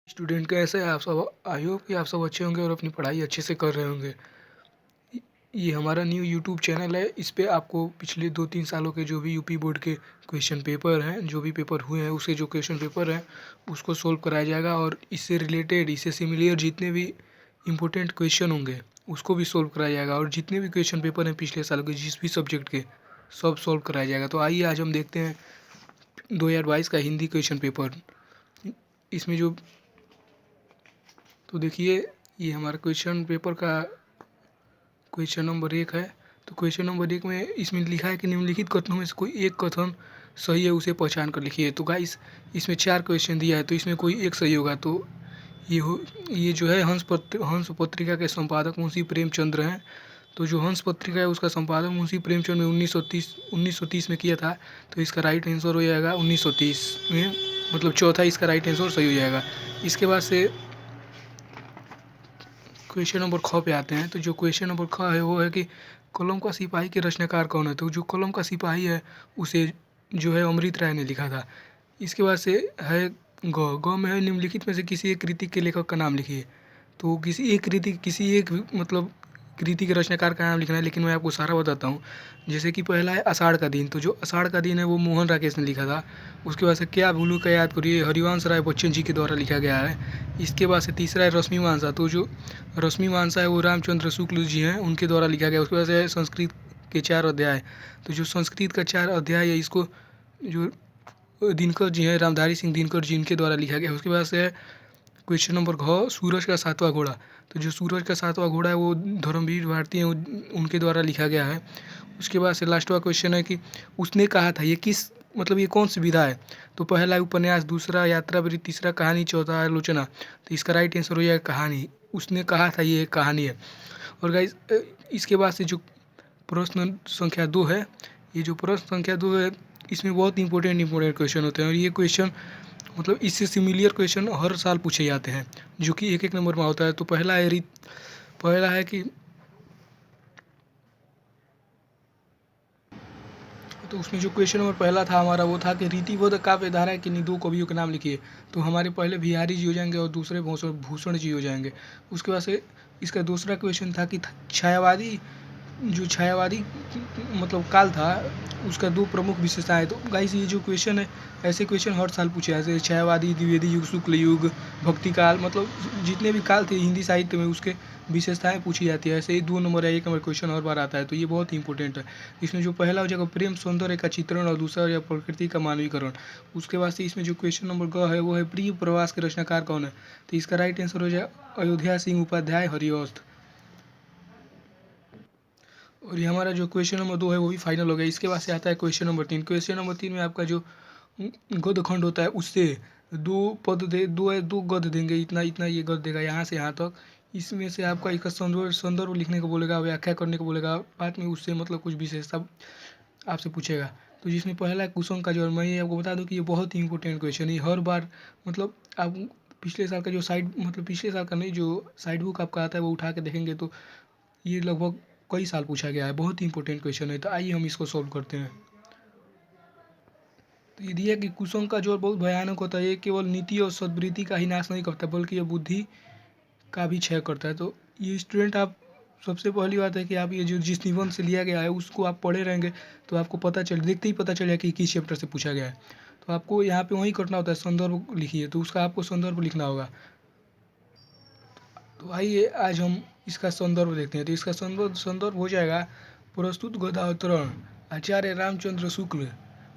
Student कैसे हैं आप सब? आई होप कि आप सब अच्छे होंगे और अपनी पढ़ाई अच्छे से कर रहे होंगे। ये हमारा न्यू यूट्यूब चैनल है। इस पे आपको पिछले 2-3 सालों के जो भी यूपी बोर्ड के क्वेश्चन पेपर हैं, जो भी पेपर हुए हैं, उसके जो क्वेश्चन पेपर हैं उसको सोल्व कराया जाएगा और इससे रिलेटेड, इससे सिमिलर जितने भी इम्पोर्टेंट क्वेश्चन होंगे उसको भी सोल्व कराया जाएगा और जितने भी क्वेश्चन पेपर हैं पिछले सालों के जिस भी सब्जेक्ट के, सब सोल्व कराया जाएगा। तो आइए आज हम देखते हैं 2022 का हिंदी क्वेश्चन पेपर। इसमें जो तो देखिए, ये हमारा क्वेश्चन पेपर का क्वेश्चन नंबर 1 है। तो क्वेश्चन नंबर 1 में इसमें लिखा है कि निम्नलिखित कथनों में से कोई एक कथन सही है, उसे पहचान कर लिखिए। तो गाइस, इसमें 4 क्वेश्चन दिया है तो इसमें कोई एक सही होगा। तो ये जो है हंस पत्रिका के संपादक मुंशी प्रेमचंद्र हैं। तो जो हंस पत्रिका है उसका संपादक मुंशी प्रेमचंद ने 1930 में किया था। तो इसका राइट आंसर हो जाएगा 1930 में, मतलब चौथा इसका राइट आंसर सही हो जाएगा। इसके बाद से क्वेश्चन नंबर ख पे आते हैं। तो जो क्वेश्चन नंबर ख है वो है कि कलम का सिपाही के रचनाकार कौन है? तो जो कलम का सिपाही है उसे जो है अमृत राय ने लिखा था। इसके बाद से है ग में है निम्नलिखित में से किसी एक कृति के लेखक का नाम लिखिए। तो किसी एक मतलब कृति के रचनाकार का नाम लिखना है, लेकिन मैं आपको सारा बताता हूँ। जैसे कि पहला है आषाढ़ का दिन। तो जो आषाढ़ का दिन है वो मोहन राकेश ने लिखा था। उसके बाद से क्या भूलू का याद करिए, हरिवंश राय बच्चन जी के द्वारा लिखा गया है। इसके बाद से तीसरा है रश्मि मानसा। तो जो रश्मि मानसा है वो रामचंद्र शुक्ल जी हैं, उनके द्वारा लिखा गया। उसके बाद से है संस्कृत के 4 अध्याय। तो जो संस्कृत का 4 अध्याय है इसको जो दिनकर जी हैं, रामधारी सिंह दिनकर जी, इनके द्वारा लिखा गया। उसके बाद से है क्वेश्चन नंबर घ, सूरज का 7वां घोड़ा। तो जो सूरज का 7वां घोड़ा है वो धर्मवीर भारती हैं, उनके द्वारा लिखा गया है। उसके बाद से लास्टवा क्वेश्चन है कि उसने कहा था, ये किस मतलब ये कौन सी विधा है? तो पहला है उपन्यास, दूसरा यात्रावृत्ति, तीसरा कहानी, चौथा आलोचना। तो इसका राइट आंसर हो जाएगा कहानी। उसने कहा था ये कहानी है। और गाइस, इसके बाद से जो प्रश्न संख्या 2 है, ये जो प्रश्न संख्या 2 है इसमें बहुत इंपॉर्टेंट क्वेश्चन होते हैं और ये क्वेश्चन मतलब इससे सिमिलर क्वेश्चन हर साल पूछे जाते हैं, जो कि 1-1 नंबर में होता है। तो पहला है कि तो उसमें जो क्वेश्चन नंबर पहला था हमारा वो था कि रीतिबोध काव्य धारा के 2 कवियों के नाम लिखिए। तो हमारे पहले बिहारी जी हो जाएंगे और दूसरे भूषण जी हो जाएंगे। उसके बाद से इसका दूसरा क्वेश्चन था कि छायावादी मतलब काल था, उसका 2 प्रमुख विशेषताएं। तो गाइस, ये जो क्वेश्चन है ऐसे क्वेश्चन हर साल पूछे जाते हैं। छायावादी, द्विवेदी युग, शुक्ल युग, भक्ति काल, मतलब जितने भी काल थे हिंदी साहित्य में उसके विशेषताएं पूछी जाती है। ऐसे ही 2 नंबर या 1 नंबर क्वेश्चन हर बार आता है। तो ये बहुत ही इंपॉर्टेंट है। इसमें जो पहला हो जाएगा प्रेम सौंदर्य का चित्रण और दूसरा हो जाएगा प्रकृति का मानवीकरण। उसके बाद से इसमें जो क्वेश्चन नंबर ग है वो है प्रिय प्रवास के रचनाकार कौन है? तो इसका राइट आंसर हो जाएगा अयोध्या सिंह उपाध्याय हरिऔध। और ये हमारा जो क्वेश्चन नंबर 2 है वो भी फाइनल हो गया। इसके बाद से आता है क्वेश्चन नंबर 3। क्वेश्चन नंबर 3 में आपका जो गद्य खंड होता है उससे 2 गद्य देंगे, इतना इतना ये गद्य देगा यहाँ से यहाँ तक। इसमें से आपका इसका संदर्भ लिखने को बोलेगा, व्याख्या करने को बोलेगा, बाद में उससे मतलब कुछ विशेषता आपसे पूछेगा। तो जिसमें पहला है कुसुम का ज्वर। मैं ये आपको बता दूं कि ये बहुत ही इंपॉर्टेंट क्वेश्चन है। हर बार मतलब आप पिछले साल का जो पिछले साल का नहीं, जो साइड बुक आपका आता है वो उठा के देखेंगे तो ये लगभग कई साल पूछा गया है। बहुत ही इंपॉर्टेंट क्वेश्चन है। तो आइए हम इसको सॉल्व करते हैं। तो ये दिया कि कुसुम का जोर बहुत भयानक होता है। ये केवल नीति और सद्वृत्ति का ही नाश नहीं करता बल्कि ये बुद्धि का भी क्षय करता है। तो ये स्टूडेंट, आप सबसे पहली बात है कि आप ये जो जिस निबंध से लिया गया है उसको आप पढ़े रहेंगे तो आपको देखते ही पता चल जाएगा कि किस चैप्टर से पूछा गया है। तो आपको यहाँ पे वही करना होता है, संदर्भ लिखिए। तो उसका आपको संदर्भ लिखना होगा। तो आइए आज हम इसका संदर्भ देखते हैं। तो इसका संदर्भ हो जाएगा प्रस्तुत गद्यावतरण आचार्य रामचंद्र शुक्ल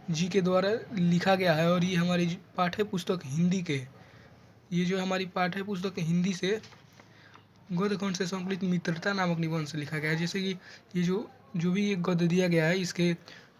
जी के द्वारा लिखा गया है। और ये हमारी पाठ्य पुस्तक हिंदी के, ये जो हमारी पाठ्य पुस्तक हिंदी से गद्य खंड से संकलित मित्रता नामक निबंध से लिखा गया है। जैसे कि ये जो भी ये गद्य दिया गया है इसके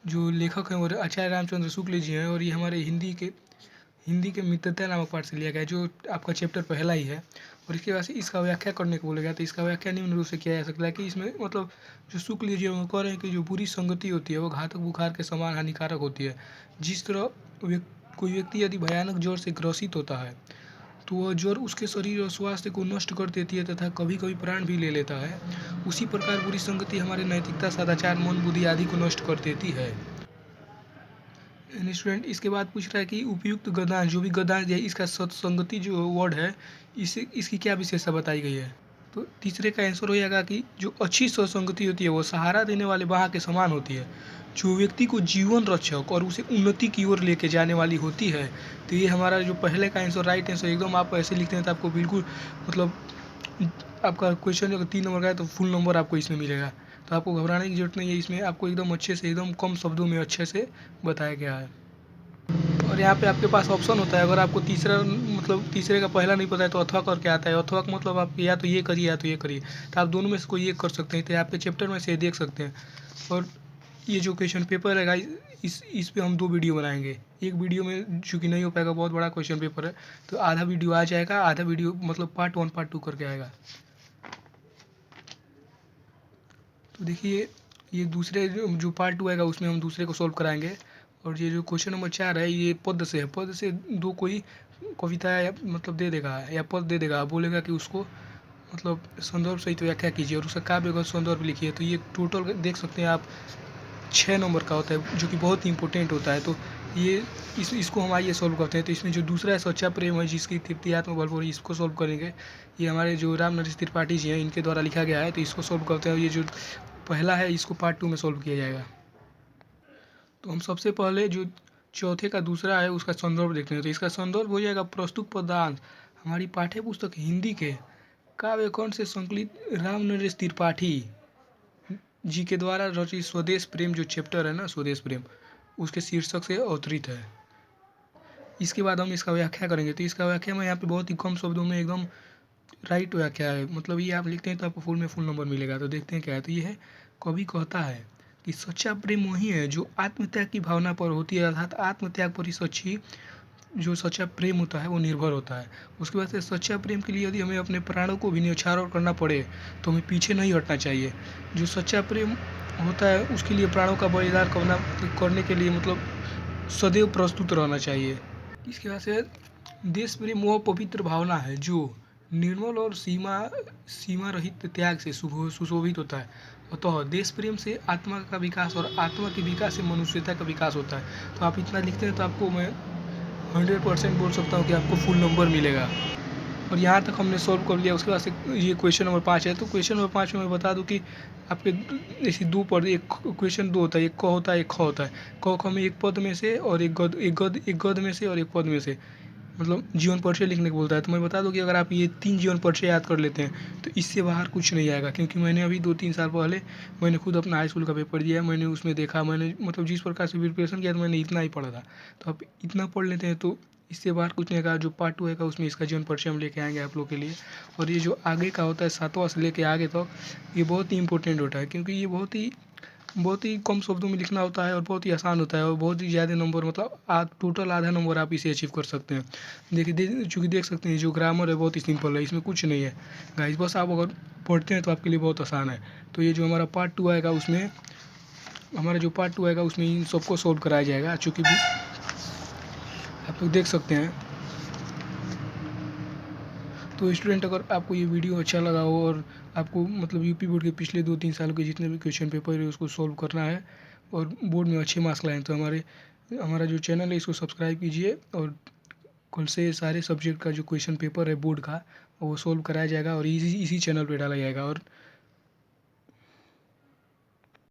जो लेखक हैं वो आचार्य रामचंद्र शुक्ल जी हैं और ये हमारे हिंदी के मित्रता नामक पाठ से लिया गया है, जो आपका चैप्टर पहला ही है। और इसके बाद से इसका व्याख्या करने को बोला गया। तो इसका व्याख्या निम्न रूप से किया जा सकता है कि इसमें मतलब जो शुक्ल जी वो कह रहे हैं कि जो बुरी संगति होती है वो घातक बुखार के समान हानिकारक होती है। जिस तरह कोई व्यक्ति यदि भयानक ज्वर से ग्रसित होता है तो वह ज्वर उसके शरीर और स्वास्थ्य को नष्ट कर देती है तथा कभी कभी प्राण भी ले लेता है। उसी प्रकार बुरी संगति हमारे नैतिकता, सदाचार, मन, बुद्धि आदि को नष्ट कर देती है। स्टूडेंट इसके बाद पूछ रहा है कि उपयुक्त गद्यांश, जो भी गद्यांश है इसका सत्संगति जो वर्ड है इसकी क्या विशेषता बताई गई है। तो तीसरे का आंसर हो जाएगा कि जो अच्छी सत्संगति होती है वो सहारा देने वाले बाँह के समान होती है, जो व्यक्ति को जीवन रक्षक और उसे उन्नति की ओर लेके जाने वाली होती है। तो ये हमारा जो पहले का आंसर राइट आंसर, एकदम आप ऐसे लिखते हैं तो आपको बिल्कुल मतलब आपका क्वेश्चन अगर 3 नंबर का है तो फुल नंबर आपको इसमें मिलेगा। तो आपको घबराने की ज़रूरत नहीं है, इसमें आपको एकदम अच्छे से एकदम कम शब्दों में अच्छे से बताया गया है। और यहाँ पे आपके पास ऑप्शन होता है, अगर आपको तीसरा मतलब तीसरे का पहला नहीं पता है तो अथवा करके आता है। अथवा का मतलब आप या तो ये करिए या तो ये करिए, तो आप दोनों में से कोई एक कर सकते हैं। तो आपके चैप्टर में से देख सकते हैं। और ये जो क्वेश्चन पेपर है गाइस, इस पे हम 2 वीडियो बनाएंगे। एक वीडियो में चूँकि नहीं हो पाएगा, बहुत बड़ा क्वेश्चन पेपर है, तो आधा वीडियो आ जाएगा, आधा वीडियो मतलब पार्ट 1 पार्ट 2 करके आएगा। तो देखिए ये दूसरे जो पार्ट 2 आएगा उसमें हम दूसरे को सॉल्व कराएंगे। और ये जो क्वेश्चन नंबर 4 है ये पद से है। पद से 2 कोई कविता या मतलब दे देगा या पद दे देगा, बोलेगा कि उसको मतलब संदर्भ सहित व्याख्या कीजिए और उसका काव्यगत संदर्भ लिखिए। तो ये टोटल देख सकते हैं आप 6 नंबर का होता है, जो कि बहुत ही इंपॉर्टेंट होता है। तो ये इसको हम आइए सॉल्व करते हैं। तो इसमें जो दूसरा है सच्चा प्रेम है जिसकी तृप्तियात्मक भरपूर, इसको सॉल्व करेंगे। ये हमारे जो राम नरेश त्रिपाठी जी हैं इनके द्वारा लिखा गया है, तो इसको सॉल्व करते हैं। ये जो पहला है इसको पार्ट 2 में सॉल्व किया जाएगा। तो हम सबसे पहले जो चौथे का दूसरा है उसका संदर्भ देखते हैं। तो इसका संदर्भ हो जाएगा प्रस्तुत पदांश हमारी पाठ्य पुस्तक हिंदी के काव्य कौन से संकलित राम नरेश त्रिपाठी जी के द्वारा रचित स्वदेश प्रेम जो चैप्टर है ना, स्वदेश प्रेम, उसके शीर्षक से अवतरित है। इसके बाद हम इसका व्याख्या करेंगे। तो इसका व्याख्या में यहाँ पे बहुत ही कम शब्दों में एकदम राइट व्याख्या है, मतलब ये आप लिखते हैं तो आपको फुल नंबर मिलेगा। तो देखते हैं क्या है। तो ये है, कवि कहता है कि सच्चा प्रेम वही है जो आत्मत्याग की भावना पर होती है, अर्थात आत्मत्याग पर ही सच्ची जो सच्चा प्रेम होता है वो निर्भर होता है। उसके बाद से सच्चा प्रेम के लिए यदि हमें अपने प्राणों को भी न्यौछावर करना पड़े तो हमें पीछे नहीं हटना चाहिए। जो सच्चा प्रेम होता है उसके लिए प्राणों का बलिदान करने के लिए मतलब सदैव प्रस्तुत रहना चाहिए। इसके बाद से देश प्रेम वह पवित्र भावना है जो निर्मल और सीमा रहित त्याग से सुशोभित होता है। अतः देश प्रेम से आत्मा का विकास और आत्मा के विकास से मनुष्यता का विकास होता है। तो आप इतना लिखते हैं तो आपको मैं 100% बोल सकता हूँ कि आपको फुल नंबर मिलेगा। और यहाँ तक हमने सॉल्व कर लिया। उसके बाद से ये क्वेश्चन नंबर 5 है। तो क्वेश्चन नंबर 5 में मैं बता दूँ कि आपके ऐसी 2 पद, एक क्वेश्चन 2 होता है, एक क होता है एक ख होता है। क ख में एक पद में से और एक गद में से और एक पद में से मतलब जीवन परिचय लिखने को बोलता है। तो मैं बता दूं कि अगर आप ये 3 जीवन परिचय याद कर लेते हैं तो इससे बाहर कुछ नहीं आएगा, क्योंकि मैंने अभी 2-3 साल पहले मैंने खुद अपना हाई स्कूल का पेपर दिया है। मैंने उसमें देखा, मैंने मतलब जिस प्रकार से प्रिपरेशन किया तो मैंने इतना ही पढ़ा था। तो आप इतना पढ़ लेते हैं तो इससे बाहर कुछ नहीं आएगा। जो पार्ट 2 आएगा उसमें इसका जीवन परिचय हम लेके आएंगे आप लोग के लिए। और ये जो आगे का होता है 7वां से लेके आगे तक, ये बहुत ही इंपॉर्टेंट होता है, क्योंकि ये बहुत ही कम शब्दों में लिखना होता है और बहुत ही आसान होता है और बहुत ही ज़्यादा नंबर मतलब टोटल आधा नंबर आप इसे अचीव कर सकते हैं। देखिए चूँकि देख सकते हैं जो ग्रामर है बहुत ही सिंपल है, इसमें कुछ नहीं है गाइस, बस आप अगर पढ़ते हैं तो आपके लिए बहुत आसान है। तो ये जो हमारा पार्ट 2 आएगा उसमें इन सबको सॉल्व कराया जाएगा। चूँकि आप लोग देख सकते हैं। तो स्टूडेंट अगर आपको ये वीडियो अच्छा लगा हो और आपको मतलब यूपी बोर्ड के पिछले 2-3 सालों के जितने भी क्वेश्चन पेपर है उसको सॉल्व करना है और बोर्ड में अच्छे मार्क्स लाएँ, तो हमारा जो चैनल है इसको सब्सक्राइब कीजिए। और कल से सारे सब्जेक्ट का जो क्वेश्चन पेपर है बोर्ड का वो सॉल्व कराया जाएगा और इसी चैनल पे डाला जाएगा। और